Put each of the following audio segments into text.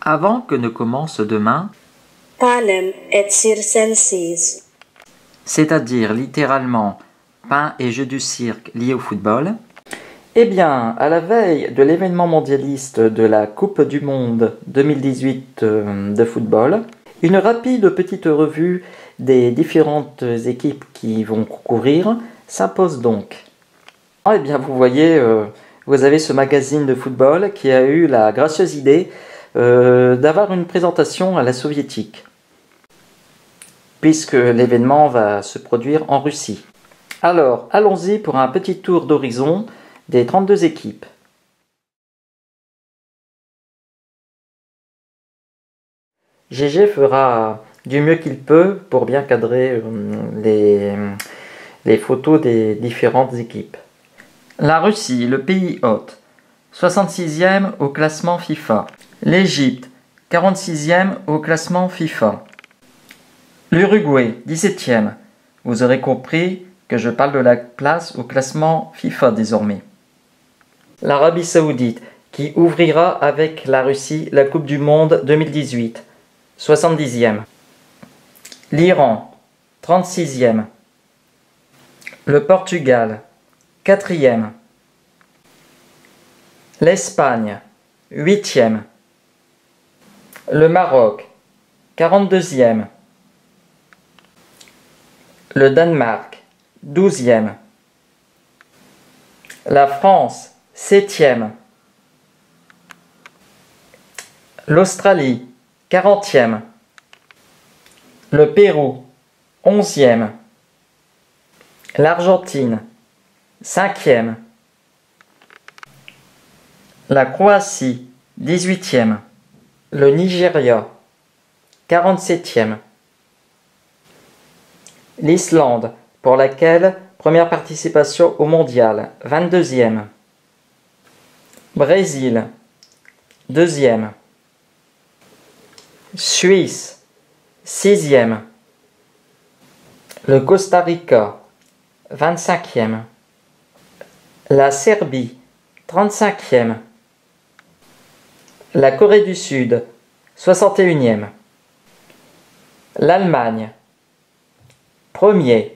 Avant que ne commence demain, Palem et circenses. c'est-à-dire littéralement pain et jeux du cirque liés au football, eh bien, à la veille de l'événement mondialiste de la Coupe du Monde 2018 de football, une rapide petite revue des différentes équipes qui vont concourir s'impose donc. Eh bien, vous voyez, vous avez ce magazine de football qui a eu la gracieuse idée d'avoir une présentation à la soviétique, puisque l'événement va se produire en Russie. Alors, allons-y pour un petit tour d'horizon des 32 équipes. GG fera du mieux qu'il peut pour bien cadrer les photos des différentes équipes. La Russie, le pays hôte, 66e au classement FIFA. L'Égypte, 46e au classement FIFA. L'Uruguay, 17e. Vous aurez compris que je parle de la place au classement FIFA désormais. L'Arabie Saoudite, qui ouvrira avec la Russie la Coupe du Monde 2018, 70e. L'Iran, 36e. Le Portugal, 4e. L'Espagne, 8e. Le Maroc, 42e. Le Danemark, 12e. La France, 7e. L'Australie, 40e. Le Pérou, 11e. L'Argentine, 5e. La Croatie, 18e. Le Nigeria, 47e. L'Islande, pour laquelle première participation au mondial, 22e. Brésil, 2e. Suisse, 6e. Le Costa Rica, 25e. La Serbie, 35e. La Corée du Sud, 61e. L'Allemagne, 1er.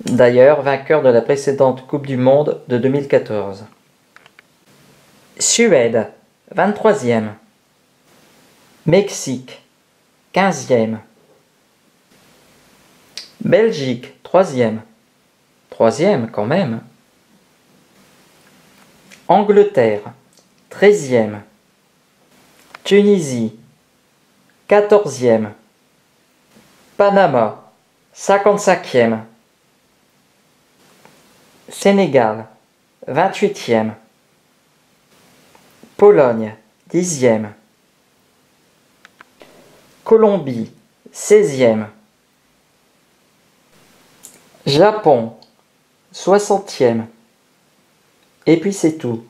D'ailleurs, vainqueur de la précédente Coupe du Monde de 2014. Suède, 23e. Mexique, 15e. Belgique, 3e. 3e quand même. Angleterre, 13e. Tunisie, 14e. Panama, 55e. Sénégal, 28e. Pologne, 10e. Colombie, 16e. Japon, 60e. Et puis c'est tout.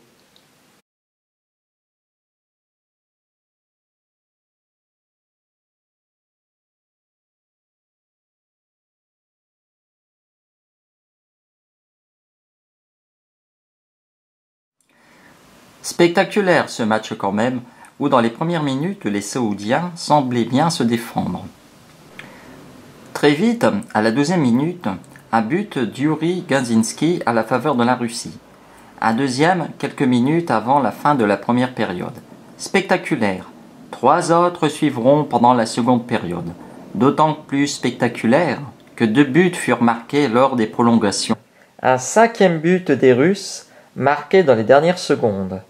Spectaculaire ce match quand même, où dans les premières minutes, les Saoudiens semblaient bien se défendre. Très vite, à la 12e minute, un but d'Yuri Gazinski à la faveur de la Russie. Un deuxième, quelques minutes avant la fin de la première période. Spectaculaire. 3 autres suivront pendant la seconde période. D'autant plus spectaculaire que 2 buts furent marqués lors des prolongations. Un 5e but des Russes, marqué dans les dernières secondes.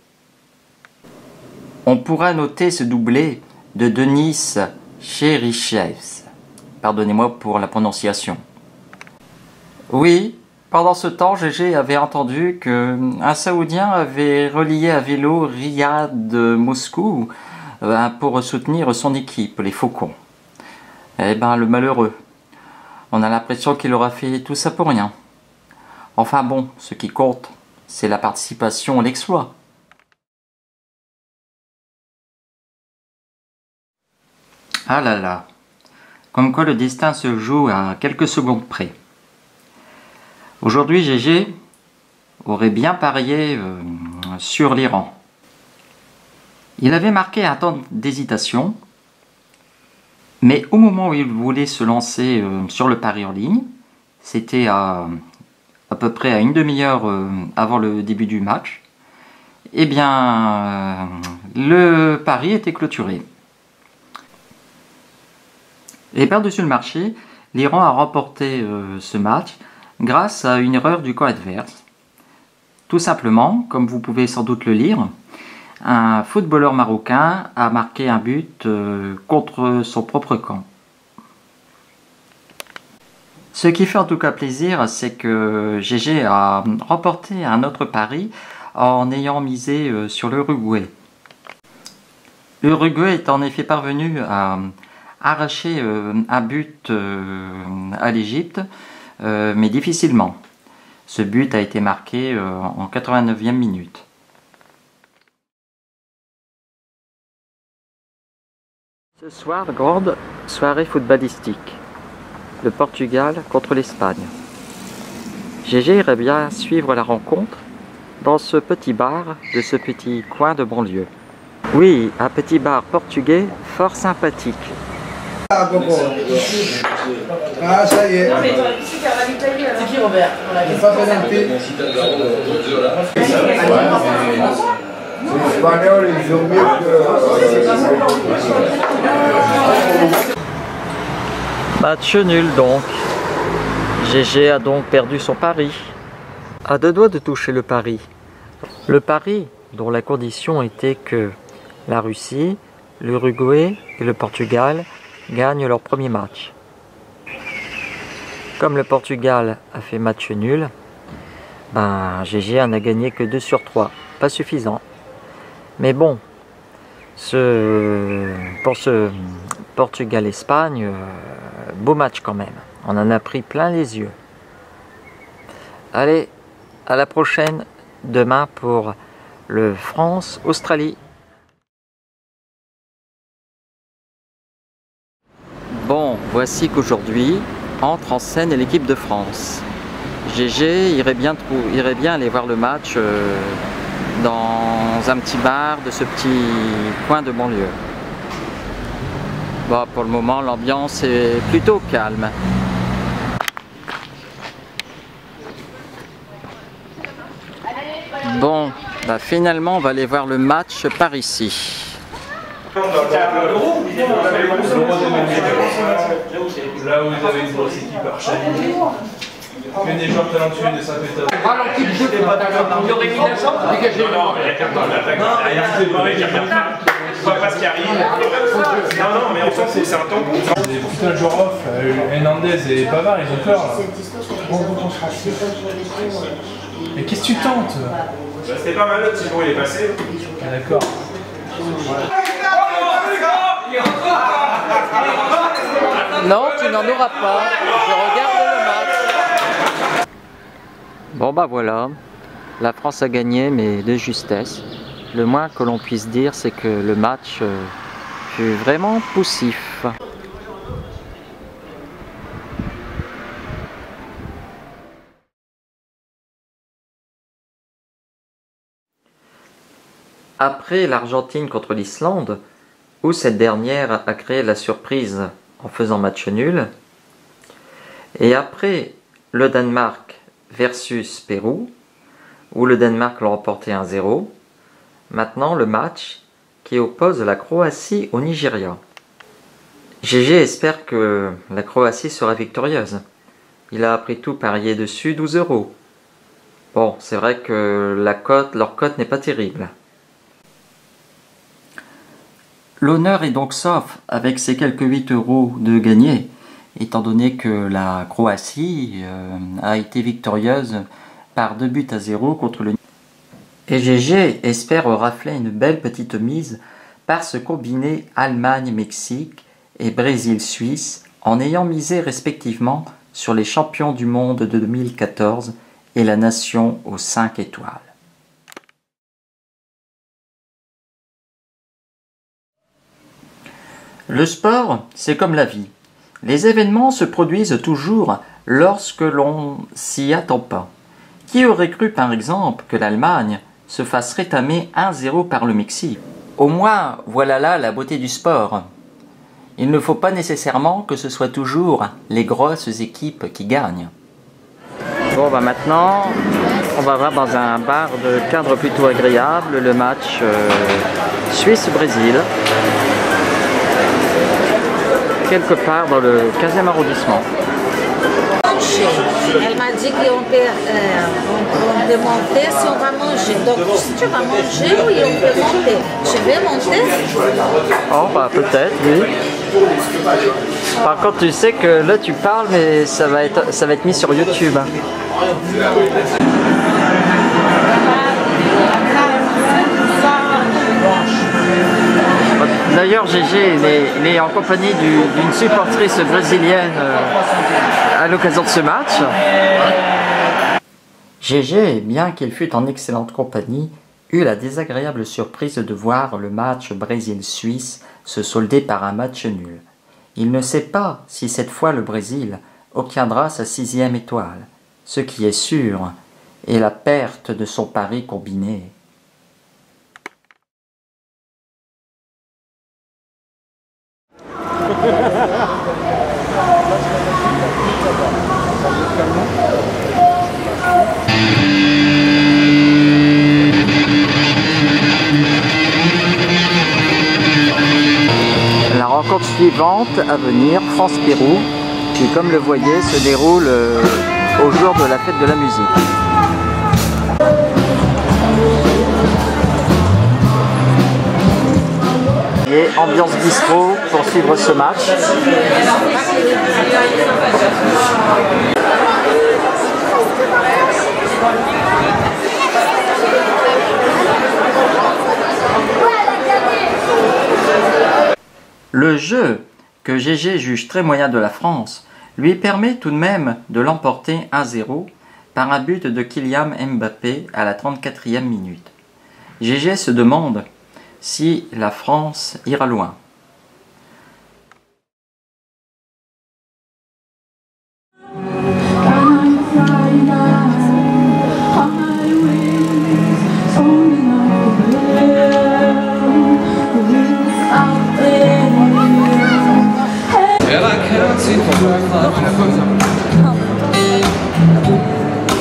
On pourra noter ce doublé de Denis Cheryshev. Pardonnez-moi pour la prononciation. Oui, pendant ce temps, GG avait entendu qu'un Saoudien avait relié à vélo Riyad-Moscou pour soutenir son équipe, les Faucons. Eh ben, le malheureux. On a l'impression qu'il aura fait tout ça pour rien. Enfin bon, ce qui compte, c'est la participation à l'exploit. Ah là là, comme quoi le destin se joue à quelques secondes près. Aujourd'hui, GG aurait bien parié sur l'Iran. Il avait marqué un temps d'hésitation, mais au moment où il voulait se lancer sur le pari en ligne, c'était à peu près à une demi-heure avant le début du match, eh bien, le pari était clôturé. Et par-dessus le marché, l'Iran a remporté ce match grâce à une erreur du camp adverse. Tout simplement, comme vous pouvez sans doute le lire, un footballeur marocain a marqué un but contre son propre camp. Ce qui fait en tout cas plaisir, c'est que GG a remporté un autre pari en ayant misé sur l'Uruguay. L'Uruguay est en effet parvenu à arracher un but à l'Égypte, mais difficilement. Ce but a été marqué en 89e minute. Ce soir, grande soirée footballistique. Le Portugal contre l'Espagne. GG irait bien suivre la rencontre dans ce petit bar de ce petit coin de banlieue. Oui, un petit bar portugais fort sympathique. Ah, ça y est. Non, mais c'est qui Robert? C'est pas présenté. Les Espagnols, ils ont mieux que... Match nul donc. GG a donc perdu son pari. À deux doigts de toucher le pari. Le pari dont la condition était que la Russie, l'Uruguay et le Portugal gagnent leur premier match. Comme le Portugal a fait match nul, GG n'a gagné que 2 sur 3, pas suffisant. Mais bon, pour ce Portugal-Espagne, beau match quand même. On en a pris plein les yeux. Allez, à la prochaine, demain pour le France-Australie. Bon, voici qu'aujourd'hui entre en scène l'équipe de France. GG irait bien aller voir le match dans un petit bar de ce petit coin de banlieue. Bon, pour le moment, l'ambiance est plutôt calme. Bon, finalement, on va aller voir le match par ici. Là où vous avez une grosse équipe archaïque, que des joueurs talentueux de Saint-Pétersbourg. Il aurait mis l'argent pour dégager. Non, mais il y a carton, l'attaque derrière, c'est pareil, il y a carton. Je vois pas ce qui arrive. Non, mais en sens, c'est un temps. Putain, Jorov, Hernandez et Pavard, ils ont peur là. Mais qu'est-ce que tu tentes? C'était pas mal, le petit bon, il est passé. Ah, d'accord. Non, tu n'en auras pas. Je regarde le match. Bon voilà, la France a gagné, mais de justesse. Le moins que l'on puisse dire, c'est que le match fut vraiment poussif. Après l'Argentine contre l'Islande, où cette dernière a créé la surprise en faisant match nul, et après le Danemark versus Pérou, où le Danemark l'a remporté 1-0, maintenant le match qui oppose la Croatie au Nigeria. GG espère que la Croatie sera victorieuse. Il a après tout parié dessus 12 €. Bon, c'est vrai que leur cote n'est pas terrible. L'honneur est donc sauf avec ces quelques 8 € de gagnés, étant donné que la Croatie a été victorieuse par 2-0 contre le Nigeria. Et GG espère rafler une belle petite mise par ce combiné Allemagne-Mexique et Brésil-Suisse, en ayant misé respectivement sur les champions du monde de 2014 et la nation aux 5 étoiles. Le sport, c'est comme la vie. Les événements se produisent toujours lorsque l'on s'y attend pas. Qui aurait cru par exemple que l'Allemagne se fasse rétamer 1-0 par le Mexique? Au moins, voilà là la beauté du sport. Il ne faut pas nécessairement que ce soit toujours les grosses équipes qui gagnent. Bon, bah maintenant, on va voir dans un bar de cadre plutôt agréable le match Suisse-Brésil, quelque part dans le 15e arrondissement. Elle m'a dit qu'on peut monter si on va manger. Donc si tu vas manger, oui, on peut monter. Je vais monter. Oh, bah peut-être, oui. Par contre, tu sais que là tu parles, mais ça va être mis sur YouTube. D'ailleurs, Gégé il est en compagnie d'une supportrice brésilienne à l'occasion de ce match. Gégé, bien qu'il fût en excellente compagnie, eut la désagréable surprise de voir le match Brésil-Suisse se solder par un match nul. Il ne sait pas si cette fois le Brésil obtiendra sa 6e étoile. Ce qui est sûr est la perte de son pari combiné. La rencontre suivante à venir, France-Pérou, qui comme le voyez se déroule au jour de la fête de la musique. Et ambiance bistrot pour suivre ce match. Le jeu, que Gégé juge très moyen de la France, lui permet tout de même de l'emporter 1-0 par un but de Kylian Mbappé à la 34e minute. Gégé se demande si la France ira loin.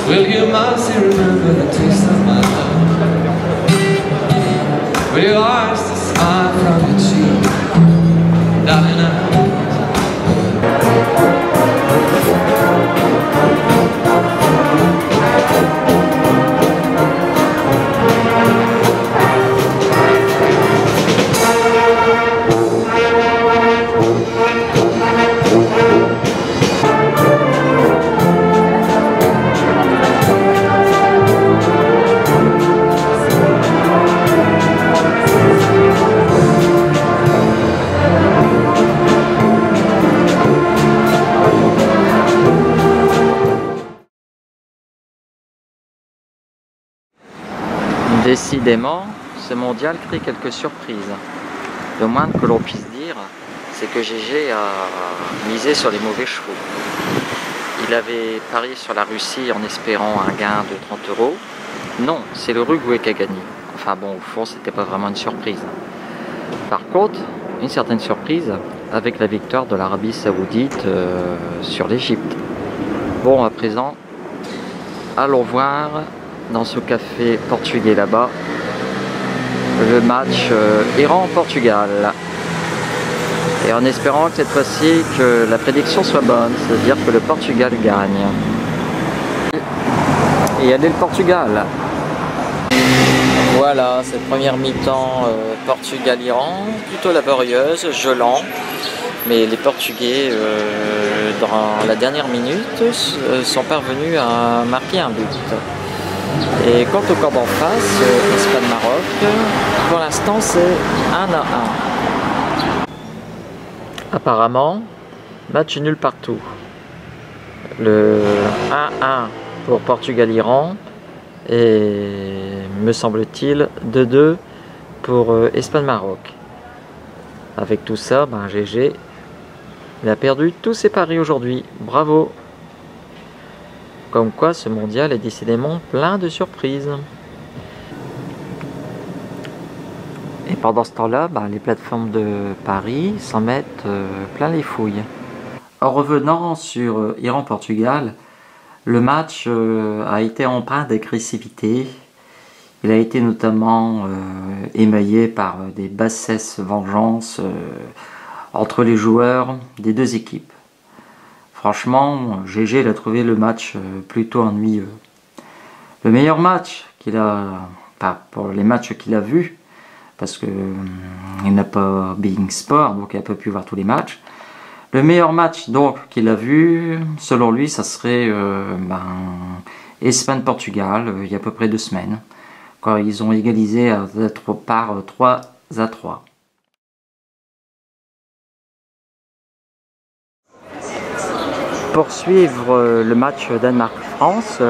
Will you mostly remember the taste of my love? Will you always smile from your cheek? Darling, Décidément, ce mondial crée quelques surprises. Le moins que l'on puisse dire, c'est que Gégé a misé sur les mauvais chevaux. Il avait parié sur la Russie en espérant un gain de 30 €. Non, c'est le Uruguay qui a gagné. Enfin bon, au fond, c'était pas vraiment une surprise. Par contre, une certaine surprise avec la victoire de l'Arabie Saoudite sur l'Égypte. Bon, à présent, allons voir dans ce café portugais là-bas le match Iran-Portugal, et en espérant que cette fois-ci que la prédiction soit bonne, c'est-à-dire que le Portugal gagne. Et allez le Portugal. Voilà, cette première mi-temps Portugal-Iran, plutôt laborieuse, gelant, mais les Portugais dans la dernière minute sont parvenus à marquer un but. Et quant au camp d'en face, Espagne-Maroc, pour l'instant c'est 1-1. Apparemment, match nul partout. Le 1-1 pour Portugal-Iran et, me semble-t-il, 2-2 pour Espagne-Maroc. Avec tout ça, Gégé, il a perdu tous ses paris aujourd'hui. Bravo! Comme quoi, ce mondial est décidément plein de surprises. Et pendant ce temps-là, les plateformes de Paris s'en mettent plein les fouilles. En revenant sur Iran-Portugal, le match a été empreint d'agressivité. Il a été notamment émaillé par des bassesses vengeances entre les joueurs des deux équipes. Franchement, GG il a trouvé le match plutôt ennuyeux. Le meilleur match qu'il a, pas pour les matchs qu'il a vus, parce que il n'a pas Being Sport, donc il n'a pas pu voir tous les matchs. Le meilleur match donc qu'il a vu, selon lui, ça serait Espagne-Portugal, il y a à peu près 2 semaines, quand ils ont égalisé par 3-3. Pour suivre le match Danemark-France,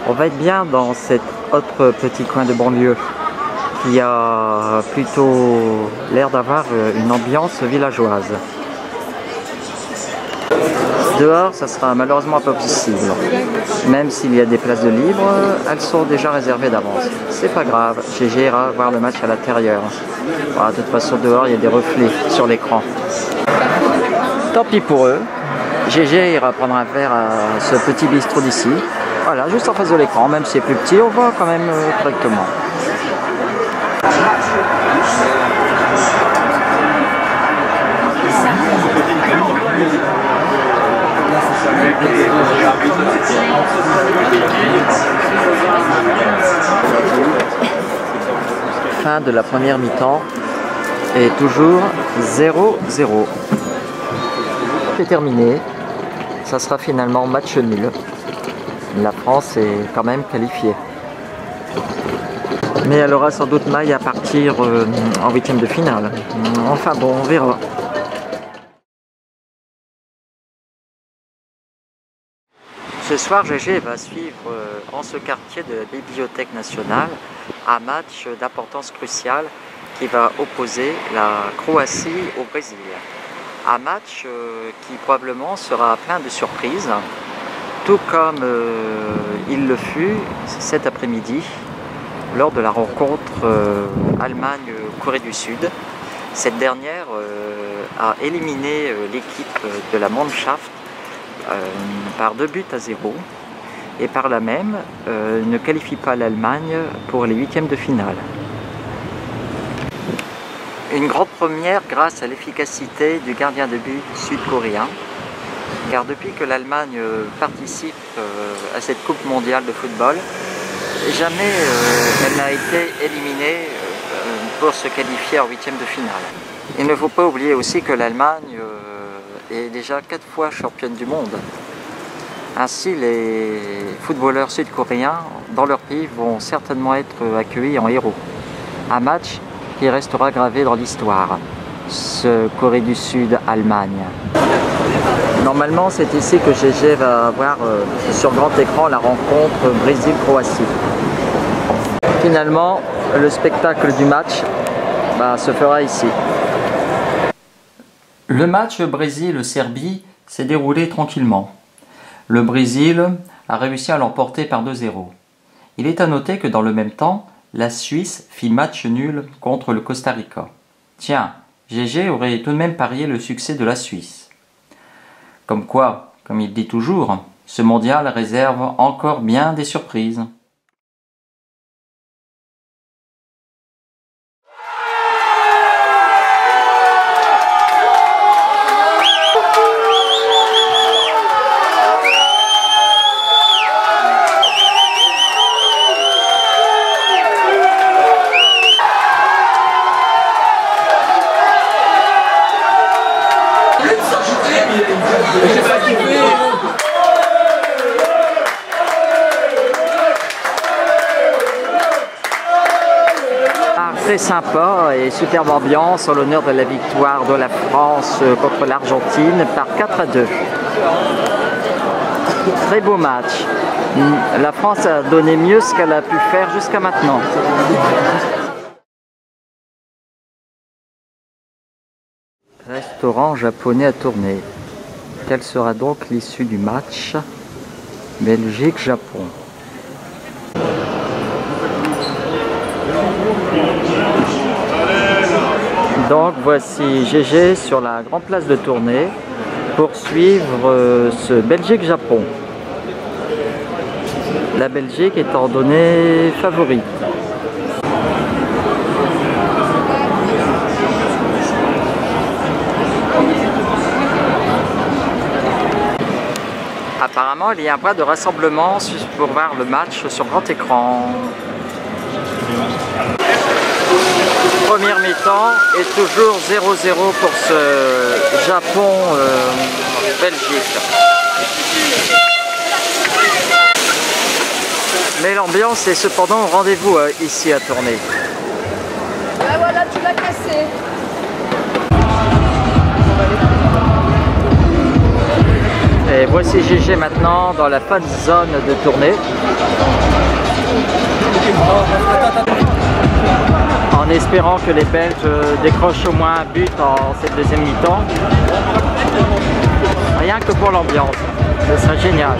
on va être bien dans cet autre petit coin de banlieue qui a plutôt l'air d'avoir une ambiance villageoise. Dehors, ça sera malheureusement pas possible. Même s'il y a des places de libre, elles sont déjà réservées d'avance. C'est pas grave, GG ira voir le match à l'intérieur. Voilà, de toute façon, dehors, il y a des reflets sur l'écran. Tant pis pour eux. GG ira prendre un verre à ce petit bistrot d'ici. Voilà, juste en face de l'écran, même si c'est plus petit, on voit quand même correctement. Fin de la première mi-temps et toujours 0-0. C'est terminé. Ça sera finalement match nul. La France est quand même qualifiée. Mais elle aura sans doute maille à partir en 8e de finale. Enfin bon, on verra. Ce soir, GG va suivre en ce quartier de la Bibliothèque nationale un match d'importance cruciale qui va opposer la Croatie au Brésil. Un match qui probablement sera plein de surprises, tout comme il le fut cet après-midi lors de la rencontre Allemagne-Corée du Sud. Cette dernière a éliminé l'équipe de la Mannschaft par 2-0 et par là même ne qualifie pas l'Allemagne pour les 8e de finale. Une grande première grâce à l'efficacité du gardien de but sud-coréen, car depuis que l'Allemagne participe à cette Coupe mondiale de football, jamais elle n'a été éliminée pour se qualifier en 8e de finale. Il ne faut pas oublier aussi que l'Allemagne est déjà 4 fois championne du monde. Ainsi, les footballeurs sud-coréens dans leur pays vont certainement être accueillis en héros. Un match qui restera gravé dans l'histoire, ce Corée du Sud-Allemagne. Normalement, c'est ici que GG va voir sur grand écran la rencontre Brésil-Croatie. Finalement, le spectacle du match se fera ici. Le match Brésil-Serbie s'est déroulé tranquillement. Le Brésil a réussi à l'emporter par 2-0. Il est à noter que dans le même temps, la Suisse fit match nul contre le Costa Rica. Tiens, GG aurait tout de même parié le succès de la Suisse. Comme quoi, comme il dit toujours, ce mondial réserve encore bien des surprises. Très sympa et superbe ambiance en l'honneur de la victoire de la France contre l'Argentine par 4-2. Très beau match. La France a donné mieux ce qu'elle a pu faire jusqu'à maintenant. Restaurant japonais à tourner. Quelle sera donc l'issue du match Belgique-Japon? Allez Donc voici GG sur la grande place de tournée pour suivre ce Belgique-Japon. La Belgique étant donnée favorite. Apparemment, il y a un point de rassemblement pour voir le match sur grand écran. Première mi-temps et toujours 0-0 pour ce Japon-Belgique. Mais l'ambiance est cependant au rendez-vous ici à Tournai. Ah voilà, tu l'as cassé. Et voici GG maintenant dans la fan zone de Tournai. En espérant que les Belges décrochent au moins un but en cette deuxième mi-temps. Rien que pour l'ambiance, ce serait génial.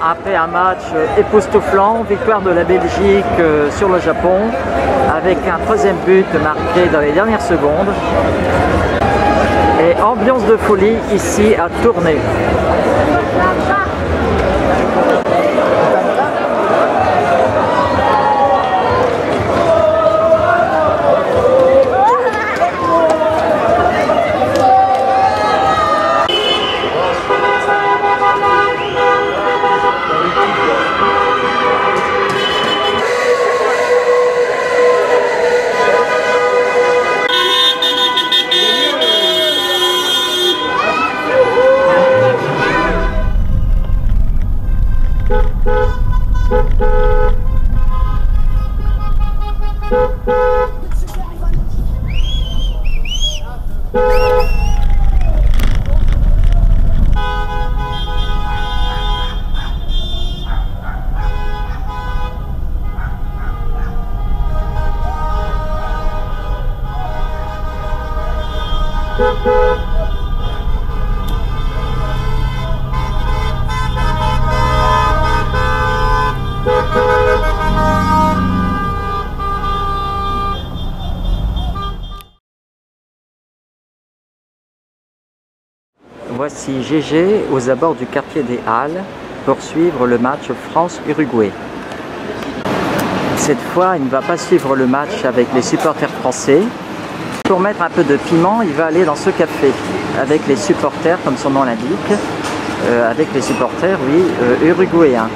Après un match époustouflant, victoire de la Belgique sur le Japon, avec un troisième but marqué dans les dernières secondes. Et ambiance de folie ici à Tournai. Voici GG aux abords du quartier des Halles pour suivre le match France-Uruguay. Cette fois, il ne va pas suivre le match avec les supporters français. Pour mettre un peu de piment, il va aller dans ce café avec les supporters, comme son nom l'indique, avec les supporters, oui, uruguayens.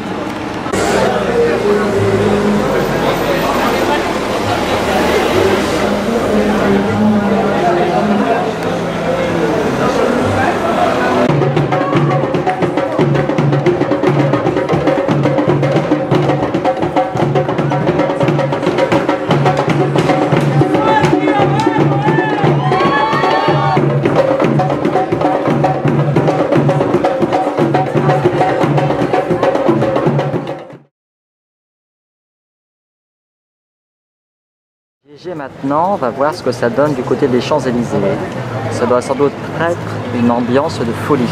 GG maintenant, on va voir ce que ça donne du côté des Champs-Élysées. Ça doit sans doute être une ambiance de folie.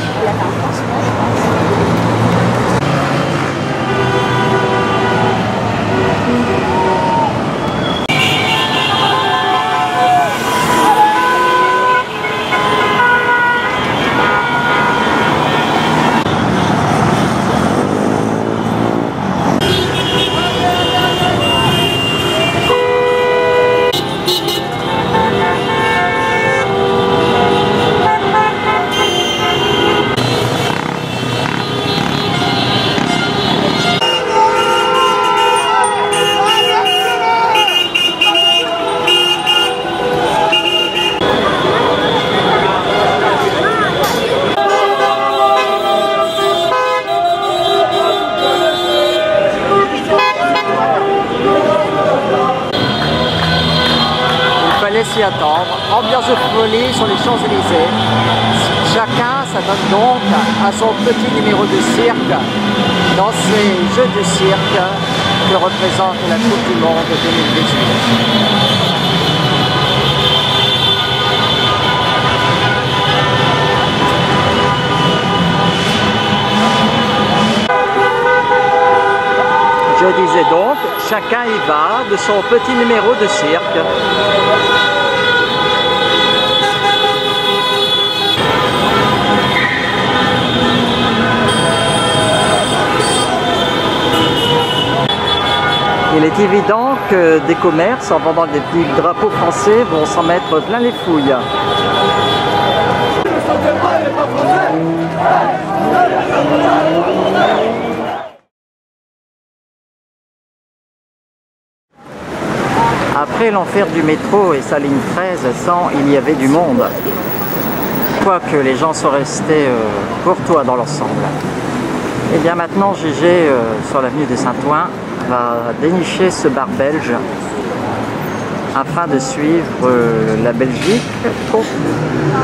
s'y attendre. Ambiance de folie sur les Champs-Élysées. Chacun s'adonne donc à son petit numéro de cirque dans ces Jeux de cirque que représente la Coupe du Monde 2018. Je disais donc, chacun y va de son petit numéro de cirque. Il est évident que des commerces, en vendant des petits drapeaux français, vont s'en mettre plein les fouilles. Après l'enfer du métro et sa ligne 13, il y avait du monde. Quoique les gens sont restés courtois dans l'ensemble. Et bien maintenant, GG, sur l'avenue de Saint-Ouen, va dénicher ce bar belge afin de suivre la Belgique contre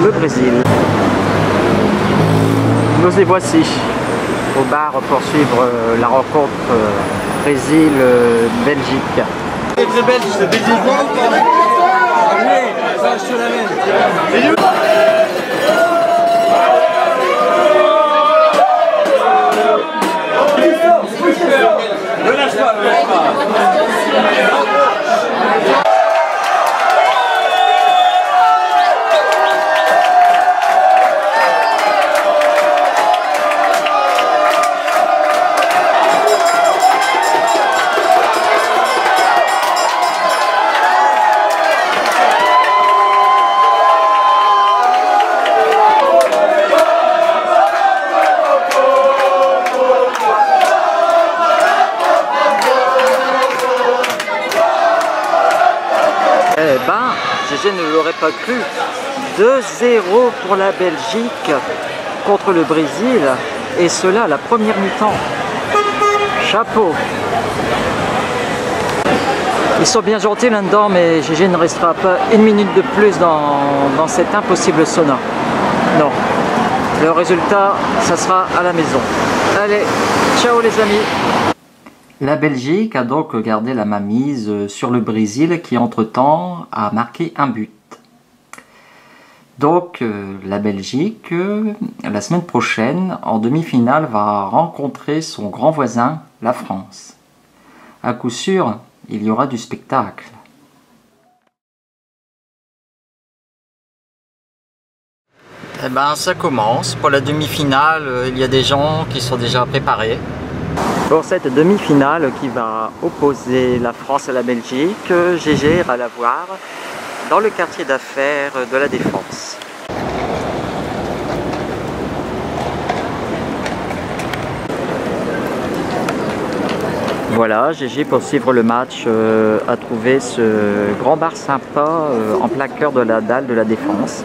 le Brésil. Nous y voici au bar pour suivre la rencontre Brésil-Belgique. C'est très belge, c'est Belgique. Ça, je te l'amène. Ne lâche pas, ne lâche pas. Je ne l'aurais pas cru. 2-0 pour la Belgique contre le Brésil, et cela à la première mi-temps. Chapeau. Ils sont bien gentils là-dedans, mais GG ne restera pas une minute de plus dans cet impossible sauna. Non. Le résultat, ça sera à la maison. Allez, ciao les amis. La Belgique a donc gardé la mainmise sur le Brésil qui entre-temps a marqué un but. Donc la Belgique, la semaine prochaine, en demi-finale, va rencontrer son grand voisin, la France. À coup sûr, il y aura du spectacle. Eh ben, ça commence. Pour la demi-finale, il y a des gens qui sont déjà préparés. Pour cette demi-finale qui va opposer la France à la Belgique, GG ira la voir dans le quartier d'affaires de la Défense. Voilà, GG pour suivre le match a trouvé ce grand bar sympa en plein cœur de la dalle de la Défense.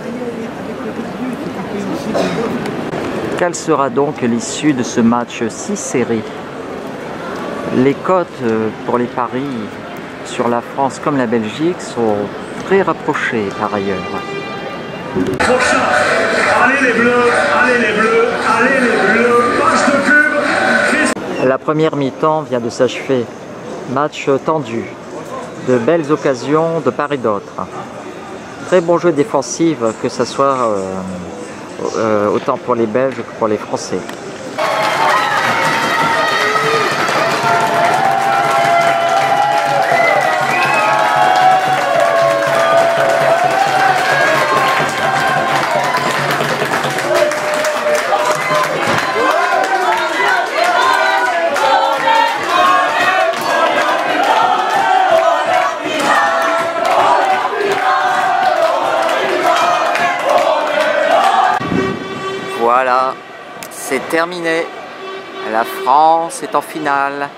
Quelle sera donc l'issue de ce match si serré? Les cotes pour les paris sur la France comme la Belgique sont très rapprochées par ailleurs. Prochain, allez les bleus, allez les bleus, allez les bleus, passe de cube. La première mi-temps vient de s'achever. Match tendu, de belles occasions de part et d'autre. Très bon jeu défensif, que ce soit autant pour les Belges que pour les Français. Voilà, c'est terminé. La France est en finale.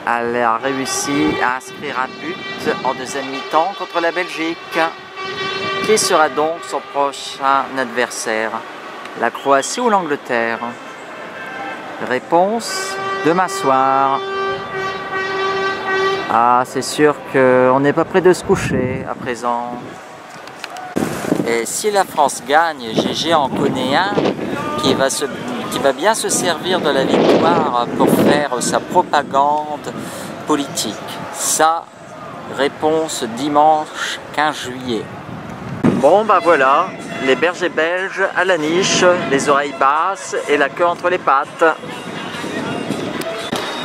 Elle a réussi à inscrire un but en deuxième mi-temps contre la Belgique. Qui sera donc son prochain adversaire? La Croatie ou l'Angleterre? Réponse demain soir. Ah, c'est sûr qu'on n'est pas près de se coucher à présent. Et si la France gagne, GG en connaît un qui va bien se servir de la victoire pour faire sa propagande politique. Ça, réponse dimanche 15 juillet. Bon bah voilà, les bergers belges à la niche, les oreilles basses et la queue entre les pattes.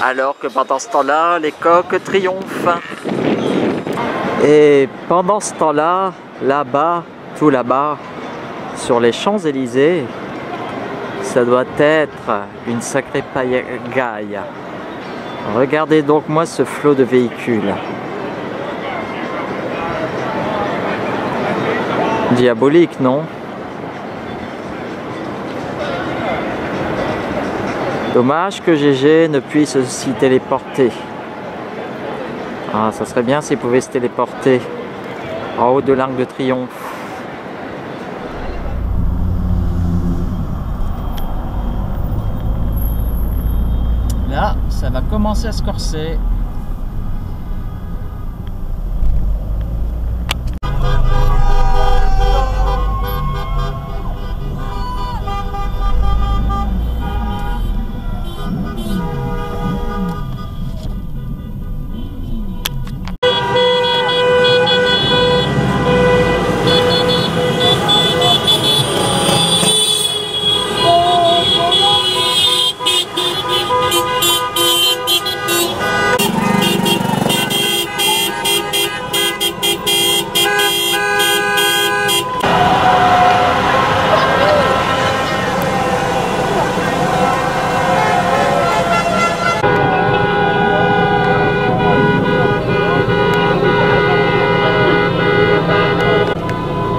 Alors que pendant ce temps-là, les coqs triomphent. Et pendant ce temps-là, là-bas, tout là-bas, sur les Champs-Élysées, ça doit être une sacrée pagaille. Regardez donc moi ce flot de véhicules. Diabolique, non? Dommage que GG ne puisse s'y téléporter. Ah, ça serait bien s'il pouvait se téléporter en haut de l'Arc de Triomphe. Là, ça va commencer à se corser.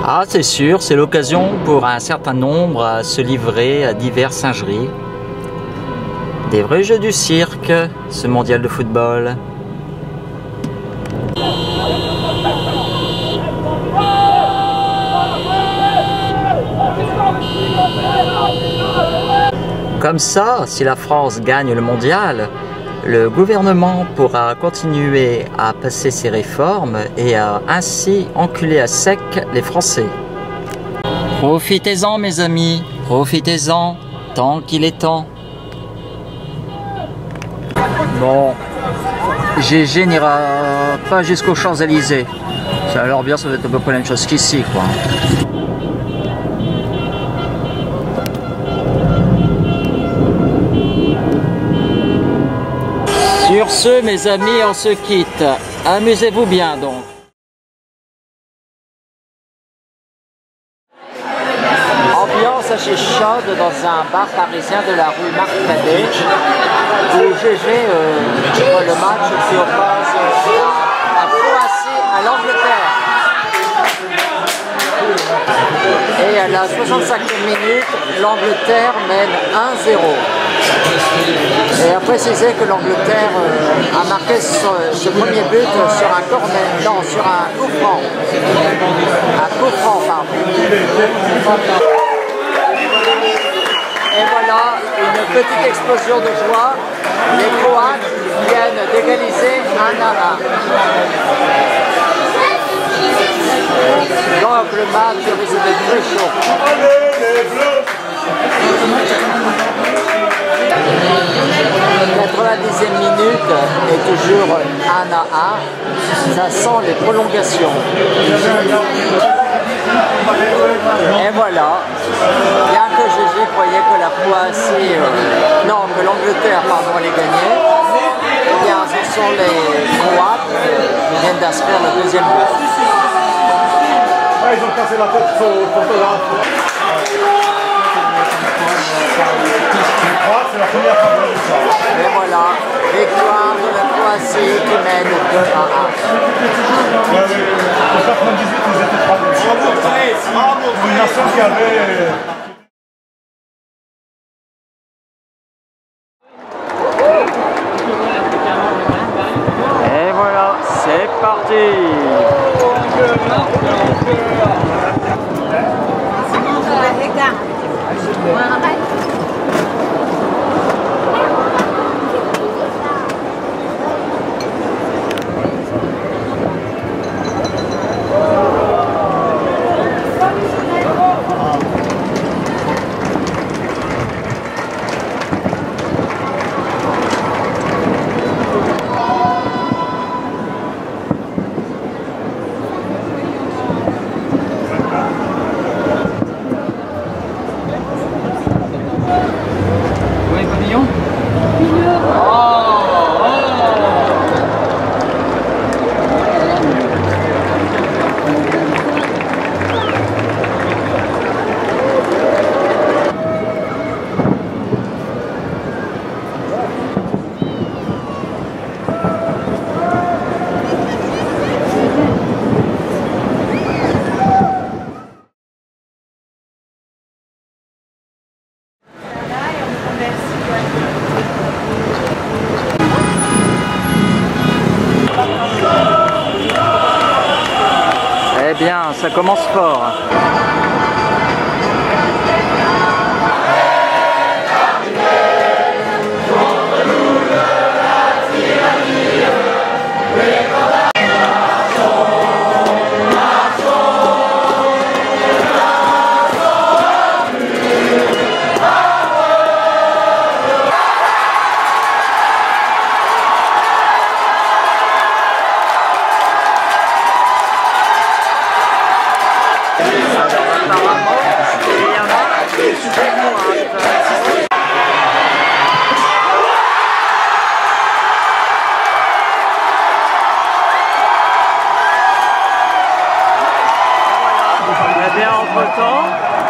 Ah, c'est sûr, c'est l'occasion pour un certain nombre à se livrer à diverses singeries. Des vrais jeux du cirque, ce mondial de football. Comme ça, si la France gagne le mondial, le gouvernement pourra continuer à passer ses réformes et à ainsi enculer à sec les Français. Profitez-en mes amis, profitez-en, tant qu'il est temps. Bon, GG n'ira pas jusqu'aux Champs-Élysées. Ça a l'air bien, ça doit être à peu près la même chose qu'ici, quoi. Sur ce, mes amis, on se quitte. Amusez-vous bien, donc. Ambiance assez chaude dans un bar parisien de la rue Marc-Cadet, où GG voit le match qui oppose la Croatie à l'Angleterre. Et à la 65e minute, l'Angleterre mène 1-0. Et à préciser que l'Angleterre a marqué ce premier but sur un corner, non, sur un coup franc. Un coup franc, pardon. Et voilà, une petite explosion de joie. Les Croates viennent d'égaliser 1-1. Donc le match risque d'être très chaud. La 90e minute est toujours 1-1. Ça sent les prolongations. Et voilà. Bien que GG croyait que la Croatie, que l'Angleterre, pardon, allait gagner, eh bien ce sont les Croates qui viennent d'inscrire le deuxième but. Ah, ils ont cassé la tête sur le photographe. C'est la première fois que je ça. Et voilà, victoire de la Croatie qui mène 2-1. Oui, oui. En 98, ils étaient 3-2. Une nation qui avait... Et voilà, c'est parti. bien, ça commence fort.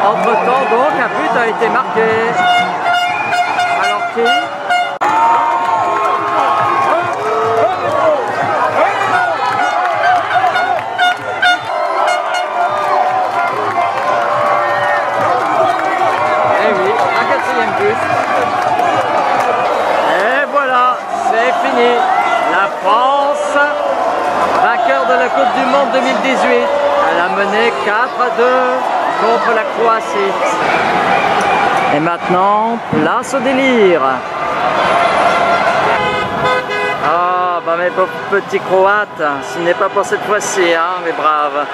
Entre-temps, donc, un but a été marqué. Alors qui? Eh oui, un 4e but. Et voilà, c'est fini. La France, vainqueur de la Coupe du Monde 2018. Elle a mené 4-2 contre la Croatie. Et maintenant, place au délire. Ah, bah mes pauvres petits Croates, ce n'est pas pour cette fois-ci, hein, mes braves.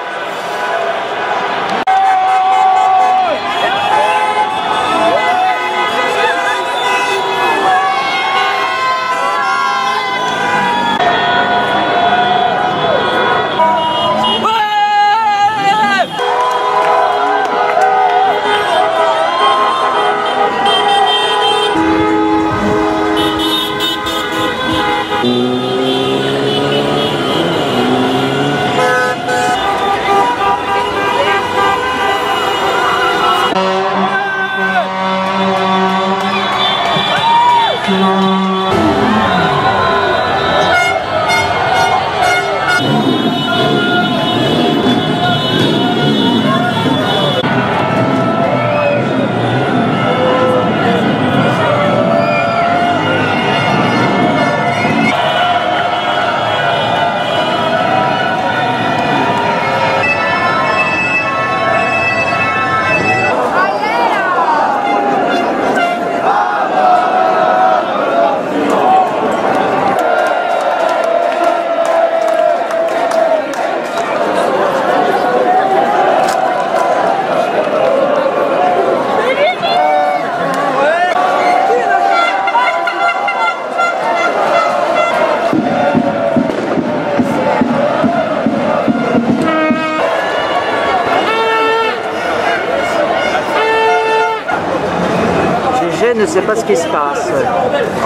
Ne sait pas ce qui se passe.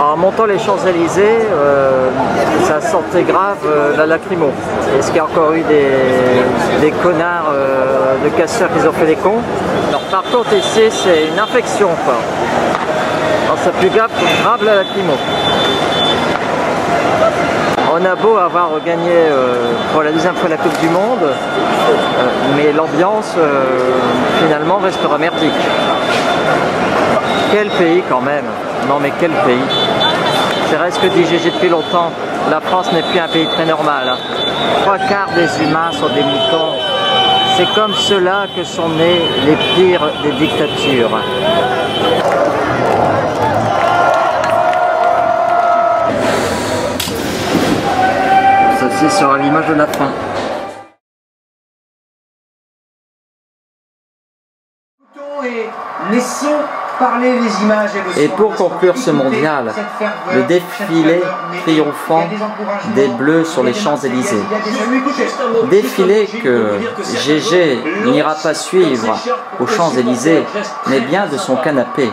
En montant les Champs-Élysées, ça sentait grave la lacrymo. Est-ce qu'il y a encore eu des connards de casseurs qui ont fait des cons? Alors par contre ici c'est une infection quoi. Alors ça plus grave la lacrymo. On a beau avoir gagné pour la 2e fois la Coupe du Monde, mais l'ambiance finalement restera merdique. Quel pays quand même, non mais quel pays. C'est vrai ce que dit GG depuis longtemps, la France n'est plus un pays très normal. Hein. 3/4 des humains sont des moutons. C'est comme cela que sont nées les pires des dictatures. Ceci sera l'image de la fin. Laissons parler les images et pour conclure ce mondial, le défilé triomphant des Bleus sur les Champs-Élysées. Défilé que GG n'ira pas suivre aux Champs-Élysées, mais bien de son canapé.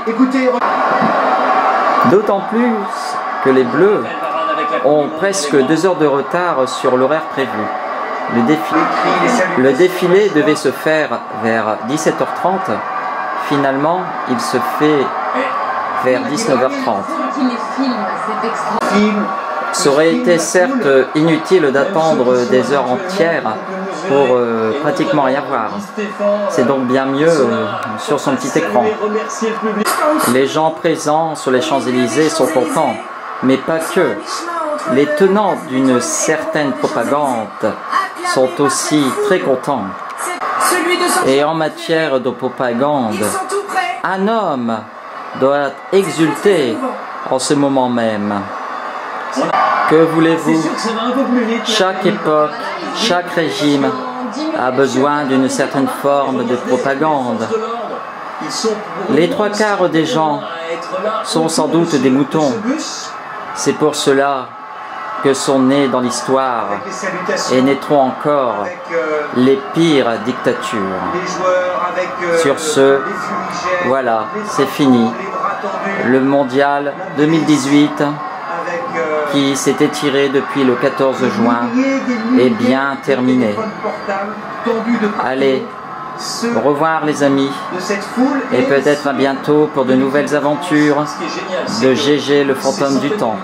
D'autant plus que les Bleus ont presque 2 heures de retard sur l'horaire prévu. Le défilé devait se faire vers 17h30. Finalement, il se fait vers 19h30. Ça aurait été certes inutile d'attendre des heures entières pour pratiquement rien voir. C'est donc bien mieux sur son petit écran. Les gens présents sur les Champs-Élysées sont contents, mais pas que. Les tenants d'une certaine propagande sont aussi très contents. Et en matière de propagande, un homme doit exulter en ce moment même. Que voulez-vous? Chaque époque, chaque régime a besoin d'une certaine forme de propagande. Les 3/4 des gens sont sans doute des moutons. C'est pour cela que sont nées dans l'histoire et naîtront encore les pires dictatures. Sur ce, voilà, c'est fini. Le mondial 2018, qui s'est étiré depuis le 14 juin, est bien terminé. Allez, au revoir les amis, et peut-être à bientôt pour de nouvelles aventures de GG le fantôme du temps.